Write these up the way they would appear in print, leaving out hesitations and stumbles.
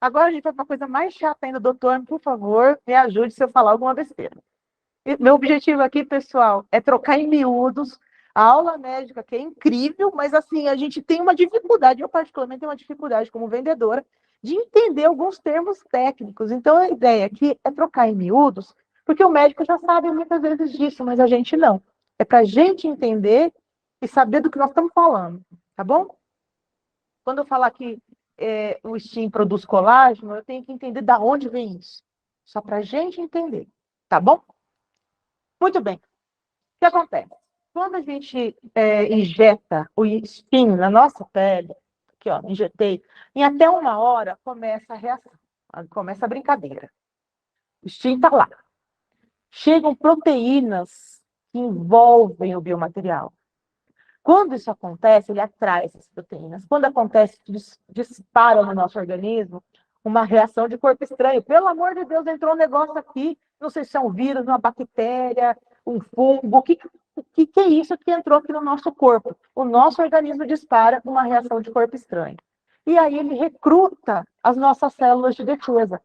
Agora a gente vai para uma coisa mais chata ainda, doutor, por favor, me ajude se eu falar alguma besteira. Meu objetivo aqui, pessoal, é trocar em miúdos a aula médica, que é incrível, mas assim, a gente tem uma dificuldade, eu particularmente tenho uma dificuldade como vendedora, de entender alguns termos técnicos. Então, a ideia aqui é trocar em miúdos, porque o médico já sabe muitas vezes disso, mas a gente não. É para a gente entender e saber do que nós estamos falando, tá bom? Quando eu falar que o Steam produz colágeno, eu tenho que entender de onde vem isso. Só para a gente entender, tá bom? Muito bem. O que acontece? Quando a gente injeta o Steam na nossa pele, aqui ó, injetei, em até 1 hora começa a reação, começa a brincadeira. O Steam está lá. Chegam proteínas que envolvem o biomaterial. Quando isso acontece, ele atrai essas proteínas. Quando acontece, dispara no nosso organismo uma reação de corpo estranho. Pelo amor de Deus, entrou um negócio aqui, não sei se é um vírus, uma bactéria, um fungo, o que é isso que entrou aqui no nosso corpo? O nosso organismo dispara uma reação de corpo estranho. E aí ele recruta as nossas células de defesa.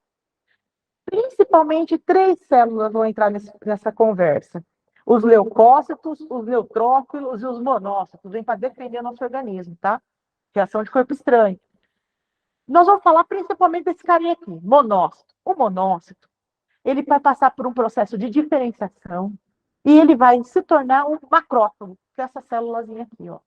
Principalmente 3 células vão entrar nessa conversa. Os leucócitos, os neutrófilos e os monócitos vêm para defender nosso organismo, tá? Reação de corpo estranho. Nós vamos falar principalmente desse carinha aqui, monócito. O monócito, ele vai passar por um processo de diferenciação e ele vai se tornar um macrófago, que é essa célulazinha aqui, ó.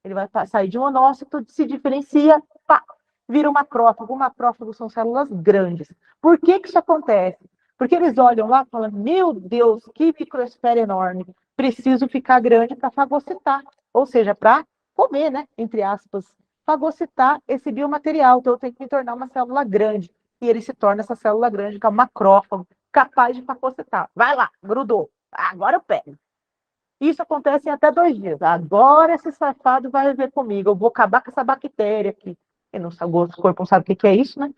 Ele vai sair de monócito, se diferencia, pá, vira um macrófago. O macrófago são células grandes. Por que isso acontece? Porque eles olham lá e falam, meu Deus, que microesfera enorme. Preciso ficar grande para fagocitar. Ou seja, para comer, né? Entre aspas, fagocitar esse biomaterial. Então, eu tenho que me tornar uma célula grande. E ele se torna essa célula grande, que é um macrófago, capaz de fagocitar. Vai lá, grudou. Agora eu pego. Isso acontece em até 2 dias. Agora esse safado vai viver comigo. Eu vou acabar com essa bactéria aqui. E não sabe, o corpo não sabe o que é isso, né?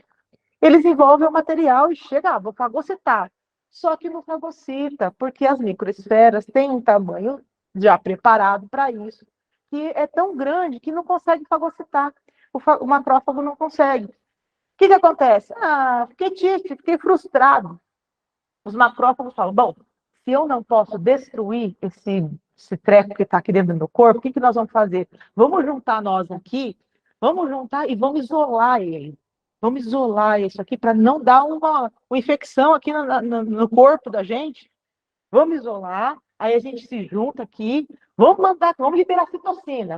Eles envolvem o material e chega, vou fagocitar. Só que não fagocita, porque as microesferas têm um tamanho já preparado para isso, que é tão grande que não consegue fagocitar. O macrófago não consegue. O que acontece? Fiquei triste, fiquei frustrado. Os macrófagos falam, bom, se eu não posso destruir esse treco que está aqui dentro do meu corpo, o que nós vamos fazer? Vamos juntar nós aqui, vamos juntar e vamos isolar ele. Vamos isolar isso aqui para não dar uma infecção aqui no corpo da gente. Vamos isolar, aí a gente se junta aqui, vamos liberar citocina,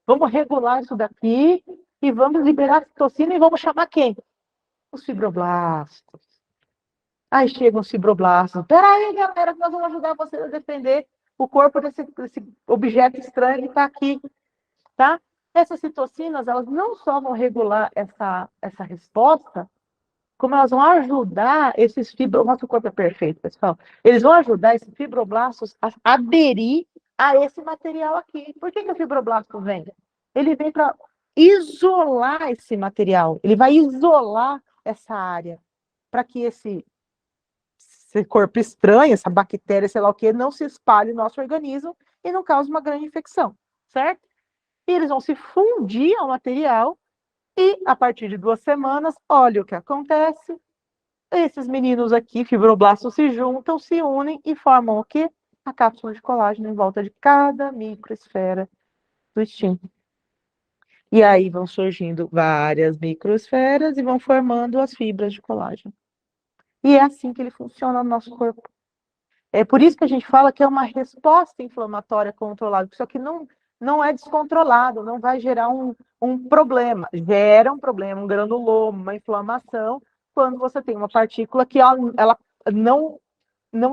vamos regular isso daqui e vamos liberar citocina e vamos chamar quem? Os fibroblastos. Aí chegam os fibroblastos. Peraí, galera, nós vamos ajudar vocês a defender o corpo desse objeto estranho que está aqui, tá? Essas citocinas, elas não só vão regular essa resposta, como elas vão ajudar esses fibroblastos. Nosso corpo é perfeito, pessoal. Eles vão ajudar esses fibroblastos a aderir a esse material aqui. Por que o fibroblasto vem? Ele vem para isolar esse material. Ele vai isolar essa área para que esse corpo estranho, essa bactéria, sei lá o que, não se espalhe no nosso organismo e não cause uma grande infecção, certo? E eles vão se fundir ao material e, a partir de 2 semanas, olha o que acontece. Esses meninos aqui, fibroblastos, se juntam, se unem e formam o quê? A cápsula de colágeno em volta de cada microesfera do intestino. E aí vão surgindo várias microesferas e vão formando as fibras de colágeno. E é assim que ele funciona no nosso corpo. É por isso que a gente fala que é uma resposta inflamatória controlada, porque isso aqui não é descontrolado, não vai gerar um problema. Gera um problema, um granuloma, uma inflamação, quando você tem uma partícula que ela não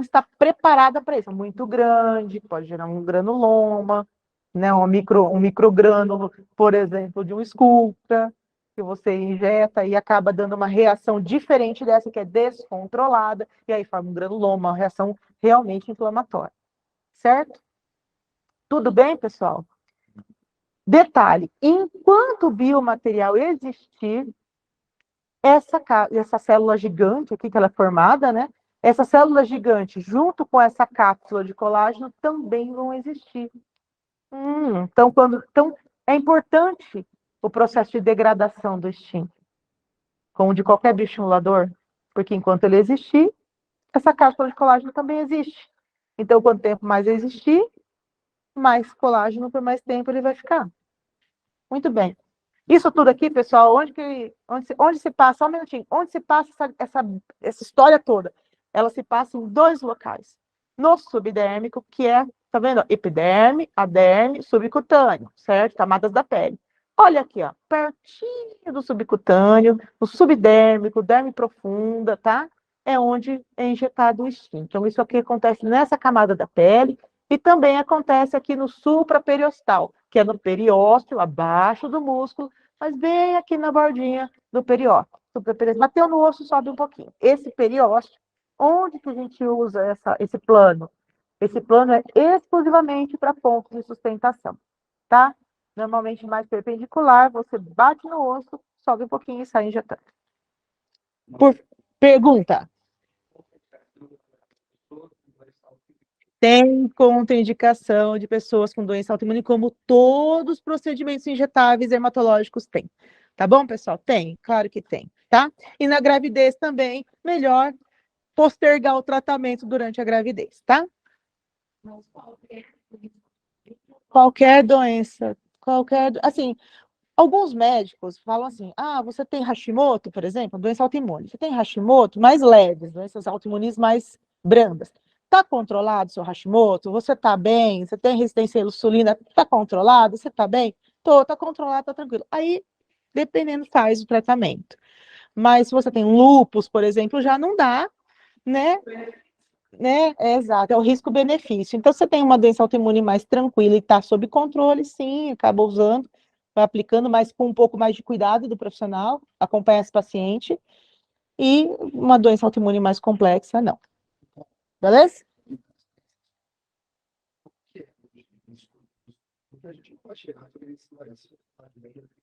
está preparada para isso. É muito grande, pode gerar um granuloma, né? um microgrânulo, por exemplo, de um Sculptra, que você injeta e acaba dando uma reação diferente dessa, que é descontrolada, e aí forma um granuloma, uma reação realmente inflamatória. Certo? Tudo bem, pessoal? Detalhe, enquanto o biomaterial existir, essa célula gigante aqui que ela é formada, né? Essa célula gigante, junto com essa cápsula de colágeno, também vão existir. Então, é importante o processo de degradação do estímulo. como de qualquer bioestimulador, porque enquanto ele existir, essa cápsula de colágeno também existe. Então, quanto tempo mais existir, mais colágeno por mais tempo ele vai ficar. Muito bem. Isso tudo aqui, pessoal, onde se passa, só um minutinho, onde se passa essa história toda? Ela se passa em dois locais. No subdérmico, que é, tá vendo? Epiderme, aderme, subcutâneo, certo? Camadas da pele. Olha aqui, ó, pertinho do subcutâneo, no subdérmico, derme profunda, tá? É onde é injetado o estímulo. Então, isso aqui acontece nessa camada da pele e também acontece aqui no supraperiosteal, que é no periósteo, abaixo do músculo, mas bem aqui na bordinha do periósteo. Bateu no osso, sobe um pouquinho. Esse periósteo, onde que a gente usa esse plano? Esse plano é exclusivamente para pontos de sustentação, tá? Normalmente mais perpendicular, você bate no osso, sobe um pouquinho e sai injetando. Pergunta. Tem contraindicação de pessoas com doença autoimune, como todos os procedimentos injetáveis hematológicos têm. Tá bom, pessoal? Tem, claro que tem, tá? E na gravidez também, melhor postergar o tratamento durante a gravidez, tá? Qualquer doença, assim, alguns médicos falam assim, você tem Hashimoto, por exemplo, doença autoimune. Você tem Hashimoto mais leves, doenças autoimunes mais brandas. Está controlado o seu Hashimoto? Você está bem? Você tem resistência à insulina? Está controlado? Você está bem? Está controlado, está tranquilo. Aí, dependendo, faz o tratamento. Mas se você tem lúpus, por exemplo, já não dá, né? Exato, é o risco-benefício. Então, você tem uma doença autoimune mais tranquila e está sob controle, sim, acaba usando, vai aplicando, mas com um pouco mais de cuidado do profissional, acompanha esse paciente, e uma doença autoimune mais complexa, não. Beleza?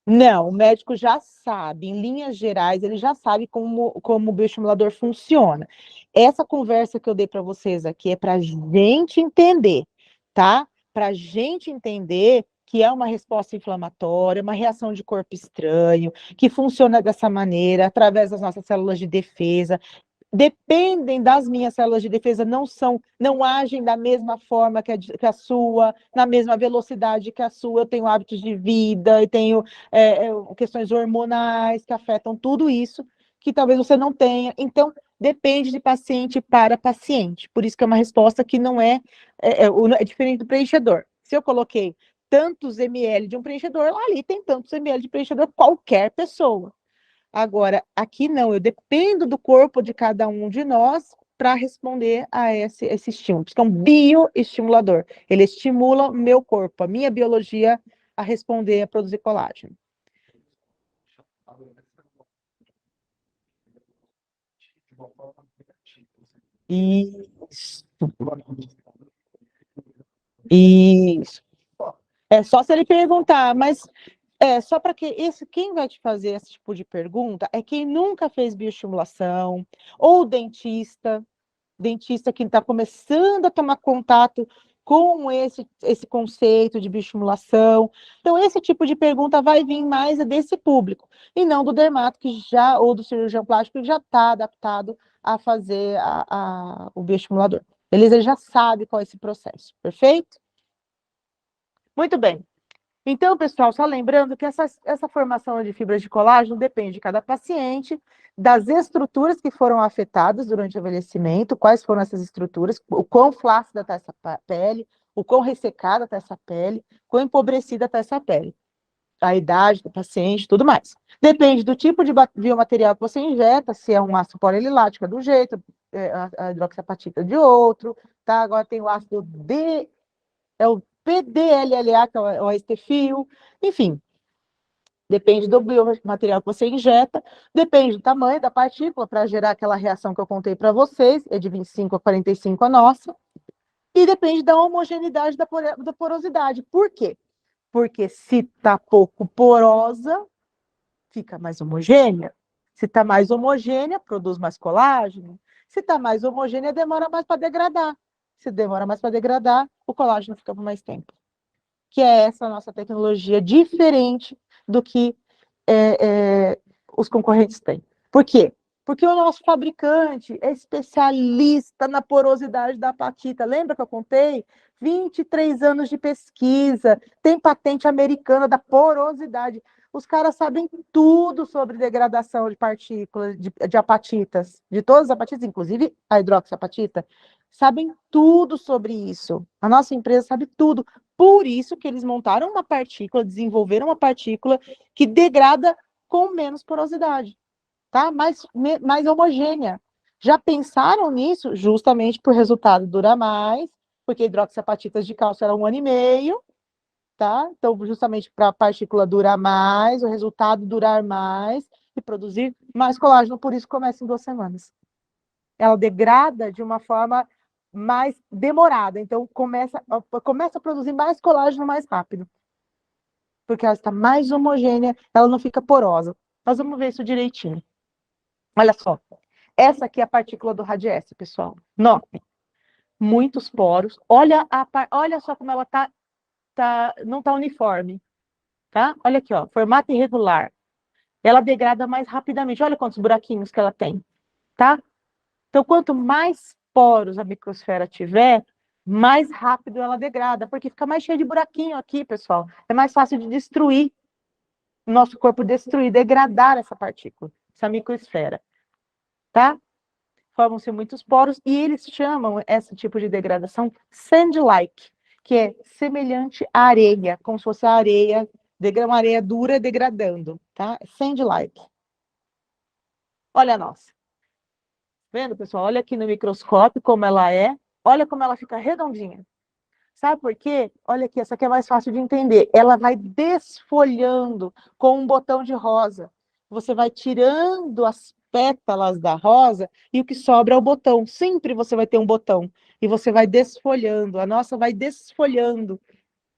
Não, o médico já sabe, em linhas gerais, ele já sabe como o bioestimulador funciona. Essa conversa que eu dei para vocês aqui é para a gente entender, tá? Para a gente entender que é uma resposta inflamatória, uma reação de corpo estranho, que funciona dessa maneira, através das nossas células de defesa, dependem das minhas células de defesa, não agem da mesma forma que a sua, na mesma velocidade que a sua. Eu tenho hábitos de vida, eu tenho questões hormonais que afetam tudo isso, que talvez você não tenha. Então, depende de paciente para paciente. Por isso que é uma resposta que não é diferente do preenchedor. Se eu coloquei tantos ml de um preenchedor, ali tem tantos ml de preenchedor qualquer pessoa. Agora, aqui não, eu dependo do corpo de cada um de nós para responder a esse estímulo. Porque é um bioestimulador. Ele estimula o meu corpo, a minha biologia, a responder, a produzir colágeno. Isso. Isso. É só se ele perguntar, mas só para que quem vai te fazer esse tipo de pergunta é quem nunca fez bioestimulação, ou dentista que está começando a tomar contato com esse conceito de bioestimulação. Então, esse tipo de pergunta vai vir mais desse público, e não do dermato ou do cirurgião plástico que já está adaptado a fazer o bioestimulador. Ele já sabe qual é esse processo, perfeito? Muito bem. Então, pessoal, só lembrando que essa formação de fibras de colágeno depende de cada paciente, das estruturas que foram afetadas durante o envelhecimento, quais foram essas estruturas, o quão flácida está essa pele, o quão ressecada está essa pele, quão empobrecida está essa pele, a idade do paciente, tudo mais. Depende do tipo de biomaterial que você injeta, se é um ácido polilático de um jeito, a hidroxiapatita de outro, tá? Agora tem o ácido o PDLLA, que é o estefil, enfim, depende do biomaterial que você injeta, depende do tamanho da partícula para gerar aquela reação que eu contei para vocês, é de 25 a 45 a nossa, e depende da homogeneidade da porosidade. Por quê? Porque se está pouco porosa, fica mais homogênea. Se está mais homogênea, produz mais colágeno. Se está mais homogênea, demora mais para degradar. Se demora mais para degradar, o colágeno fica por mais tempo. Que é essa nossa tecnologia diferente do que os concorrentes têm. Por quê? Porque o nosso fabricante é especialista na porosidade da apatita. Lembra que eu contei? 23 anos de pesquisa, tem patente americana da porosidade. Os caras sabem tudo sobre degradação de partículas de apatitas, de todas as apatitas, inclusive a hidroxiapatita. Sabem tudo sobre isso. A nossa empresa sabe tudo. Por isso que eles montaram uma partícula, desenvolveram uma partícula que degrada com menos porosidade, tá? Mais homogênea. Já pensaram nisso? Justamente por resultado dura mais, porque hidroxiapatitas de cálcio era 1 ano e meio, tá? Então, justamente para a partícula durar mais, o resultado durar mais e produzir mais colágeno, por isso começa em 2 semanas. Ela degrada de uma forma mais demorada, então começa a produzir mais colágeno mais rápido, porque ela está mais homogênea, ela não fica porosa. Nós vamos ver isso direitinho. Olha só, essa aqui é a partícula do Radiesse, pessoal. Notem, muitos poros. Olha só como ela não está uniforme, tá? Olha aqui, ó, formato irregular. Ela degrada mais rapidamente. Olha quantos buraquinhos que ela tem, tá? Então, quanto mais poros a microsfera tiver, mais rápido ela degrada, porque fica mais cheio de buraquinho aqui, pessoal. É mais fácil de destruir, o nosso corpo destruir, degradar essa partícula, essa microesfera, tá? Formam-se muitos poros e eles chamam esse tipo de degradação sand-like, que é semelhante à areia, como se fosse a areia, uma areia dura degradando, tá? Sand-like. Olha a nossa. Vendo, pessoal? Olha aqui no microscópio como ela é. Olha como ela fica redondinha. Sabe por quê? Olha aqui, essa aqui é mais fácil de entender. Ela vai desfolhando com um botão de rosa. Você vai tirando as pétalas da rosa e o que sobra é o botão. Sempre você vai ter um botão. E você vai desfolhando. A nossa vai desfolhando.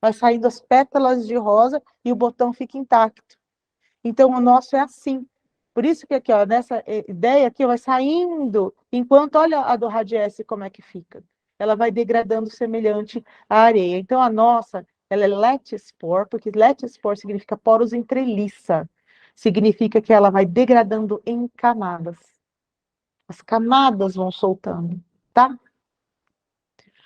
Vai saindo as pétalas de rosa e o botão fica intacto. Então, o nosso é assim. Por isso que aqui, ó, nessa ideia aqui, vai saindo, enquanto, olha a do Radiesse como é que fica. Ela vai degradando semelhante à areia. Então, a nossa, ela é letespor, porque letespor significa poros entreliça. Significa que ela vai degradando em camadas. As camadas vão soltando, tá?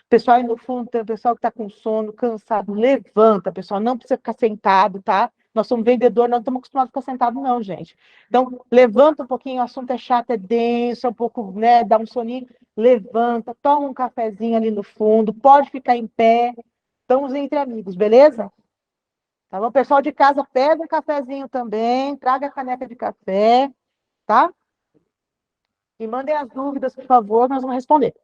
Pessoal aí no fundo, tem o pessoal que está com sono, cansado, levanta, pessoal, não precisa ficar sentado, tá? Nós somos vendedor, não estamos acostumados a ficar sentado, não, gente. Então, levanta um pouquinho, o assunto é chato, é denso, é um pouco, né, dá um soninho, levanta, toma um cafezinho ali no fundo, pode ficar em pé, estamos entre amigos, beleza? Tá bom? Pessoal de casa, pega um cafezinho também, traga a caneca de café, tá? E mandem as dúvidas, por favor, nós vamos responder.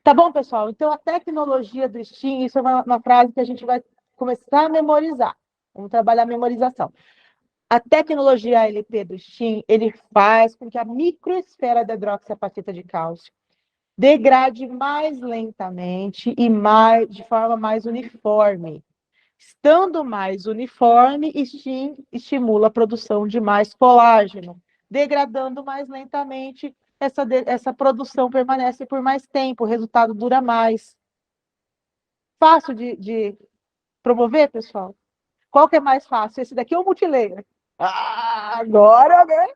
Tá bom, pessoal? Então, a tecnologia do STEAM, isso é uma frase que a gente vai começar a memorizar. Vamos trabalhar a memorização. A tecnologia ALP do STEAM, ele faz com que a microesfera da hidroxiapatita de cálcio degrade mais lentamente e de forma mais uniforme. Estando mais uniforme, STEAM estimula a produção de mais colágeno. Degradando mais lentamente, essa produção permanece por mais tempo, o resultado dura mais. Fácil de promover, pessoal? Qual que é mais fácil? Esse daqui ou o multilayer? Agora, né?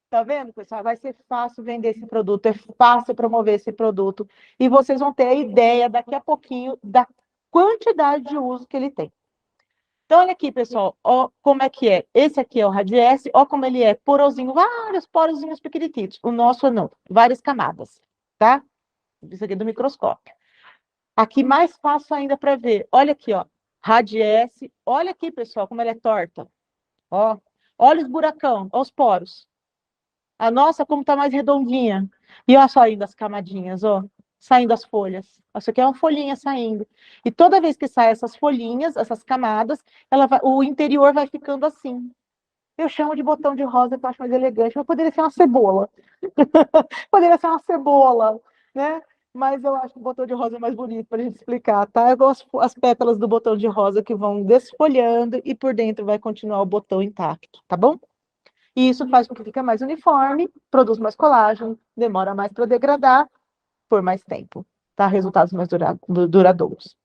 Tá vendo, pessoal? Vai ser fácil vender esse produto, é fácil promover esse produto. E vocês vão ter a ideia daqui a pouquinho da quantidade de uso que ele tem. Então, olha aqui, pessoal, ó, como é que é. Esse aqui é o Radiesse, ó como ele é porozinho, vários porozinhos pequenininhos. O nosso não, várias camadas, tá? Isso aqui é do microscópio. Aqui mais fácil ainda para ver. Olha aqui, ó, Radiesse. Olha aqui, pessoal, como ela é torta. Ó, olha os buracão, ó os poros. A nossa como tá mais redondinha. E olha só ainda as camadinhas, ó, saindo as folhas. Isso aqui é uma folhinha saindo. E toda vez que sai essas folhinhas, essas camadas, o interior vai ficando assim. Eu chamo de botão de rosa, que eu acho mais elegante, mas poderia ser uma cebola. Poderia ser uma cebola, né? Mas eu acho que o botão de rosa é mais bonito para a gente explicar, tá? Eu gosto as pétalas do botão de rosa que vão desfolhando e por dentro vai continuar o botão intacto, tá bom? E isso faz com que fique mais uniforme, produz mais colágeno, demora mais para degradar por mais tempo, tá? Resultados mais duradouros.